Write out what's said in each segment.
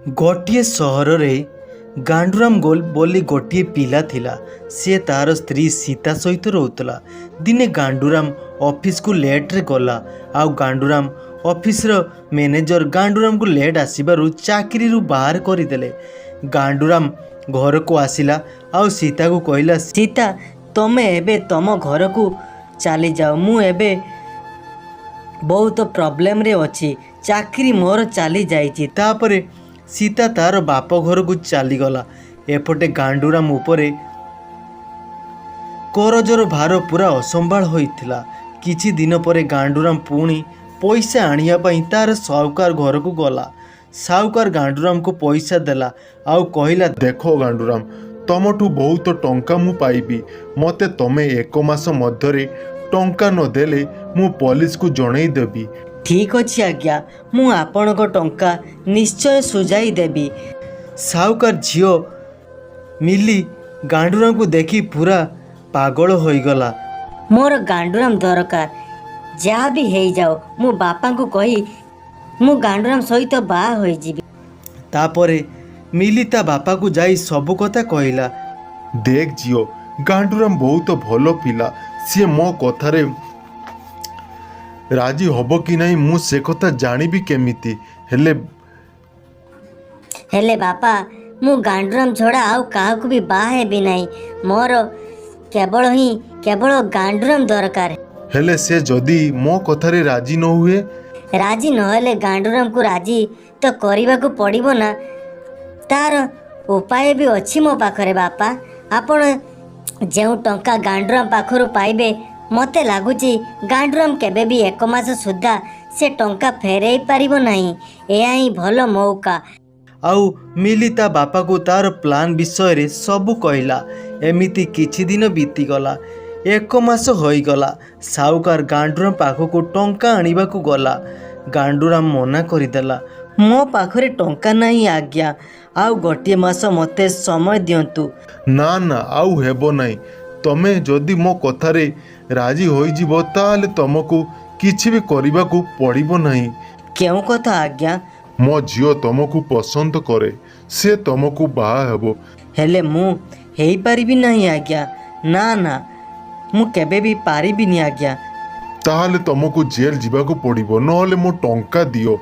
गोटे सहर रे गांडूराम गोल बोली गोटे पिला थिला। सी तार स्त्री सीता सहित रोला। दिने गांडूराम ऑफिस को लेट रे गला। आउ गांडूराम ऑफिस रो मैनेजर गांडूराम को लेट आसबारु चाकरी रु बाहर करदेले। गांडूराम घर को आसिला आउ सीता को कहला, सीता तमे एबे तम घर को चली जाओ, मु एबे बहुत प्रॉब्लम रे अछि, चाकरी मोर चली जाइछि। तापरे सीता तार बाप घर को चलीगला। एपटे गांडूराम उपरे करजर भार पूरा असंभाल होइथिला। किछि दिन पर गांडूराम पुणी पैसा आनिया पई तार साहूकार घर को गला। साहूकार गांडूराम को पैसा देला आउ कहला, देखो गांडूराम, तमठू बहुत टंका मु पाइबी, मते तमे एक मास मध्यरे टंका न देले मु पुलिस को जणई देबी। ठीक अछि आज्ञा, मु आपणक टंका निश्चय सुझाई देबी। साहूकार झियो मिली गांडूराम को देखी पूरा पागल होइगला। मोर गांडूराम दरकार, जहाँ भी हेई जाओ मु बापा को कही मु गांडूराम सहित बाहा होई जीबी। तापरे मिली ता बापा को जाई सब कथा कहला। देख जियो, गांडूराम बहुत भलो पिला, सी मो कथारे राजी हब कि नहीं मु से कथा जानिबी केमिति। हेले बापा, मु गांडूराम छोड़ा आउ काहाकू भी बाहा हेबी नहीं। मोर केवल गांडूराम दरकार। हेले से जदी मो कथारे राजी न हुए? राजी नहेले गांडूराम को राजी तो करने को पड़िबो ना। तार उपाय भी अच्छी मो पाखरे बापा। आपण जो टंका गांडूराम पाखरु पाइबे, मते लागुची गांडूराम केबे भी एक मास सुद्धा से टंका फेरई पारिबो नहीं। एया ही भलो मौका। आउ मिली ता बापा को तार प्लान विषय रे सब कहला। एमिति किछि दिन बीतीगला। एक मास होइगला। साहूकार गांडूराम पाखको टंका आनिबा को गला। गांडूराम मना करिदेला, मो पाखरे टंका नहीं आज्ञा, आउ गोटे मास मते समय दियंतु। ना ना, आउ हेबो नहीं। तमे जदि मो कथारे राजी होई जिवो ताले तमको किछि भी करिबा को पड़िबो नहीं। केउ कथा आज्ञा? मो झियो तमको पसंद करे, से तमको बाहा हेबो। हेले मु हेई पारिबी नहीं आज्ञा। ना ना, मु केबे भी पारिबी नहीं आज्ञा। ताहले तमको जेल जीवाको पड़िबो, नहले मो टंका दियो।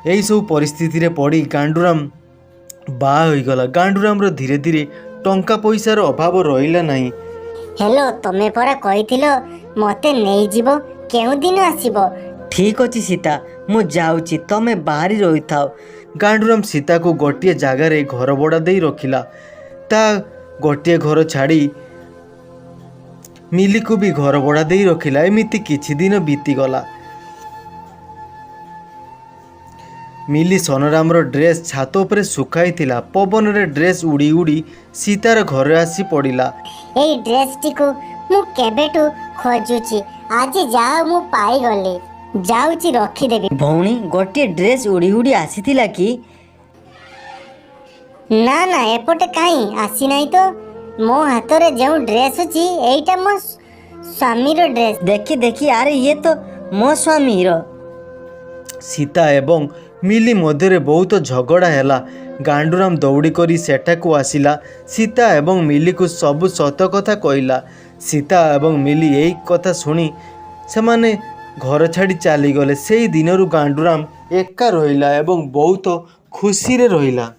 यही सब परिस्थिति रे पड़ी गांडूराम बाहा होइगला। गांडूराम रो धीरे धीरे टंका पैसार अभाव रहिला नहीं। हेलो, तमे परा कहिथिलो मते नेई जीवो, केउ दिन आसीबो? ठीक अछि सीता, मु जाउची, तमे बाहरी रही थाओ। गांडूराम सीता को गोटे जगार घर भड़ा दे रखिला। ता गोटे घर छाड़ी मिली को भी घर भड़ा दे रखिला। एमिति किछि दिन बीतीगला। मिली सोनराम रो ड्रेस छात उपरे सुखाई थिला। पवन रे ड्रेस उड़ी उड़ी सीतार घर आसी पड़िला। एई ड्रेस टिको मु केबेटू खोजुची, आज जाओ मु पाई गली, जाउची रखी देबी। भौणी, गोटे ड्रेस उड़ी उड़ी आसीथिला कि? ना ना, एपटे काई आसी नहीं तो। मो हाथरे जो ड्रेस अछि एईटा मो स्वामी रो ड्रेस। देखी देखी, अरे ये तो मो स्वामी रो। सीता एवं मिली मध्य बहुत झगड़ा हैला। गांडूराम दौड़ी करी सेठा को आसिला। सीता एवं मिली को सब सत कथा कहला। सीता एवं मिली यही कथा शुणी सेमाने घर छाड़ी चली गले। से दिनरु गांडूराम एका रहिला एवं बहुत खुशी रे रहिला।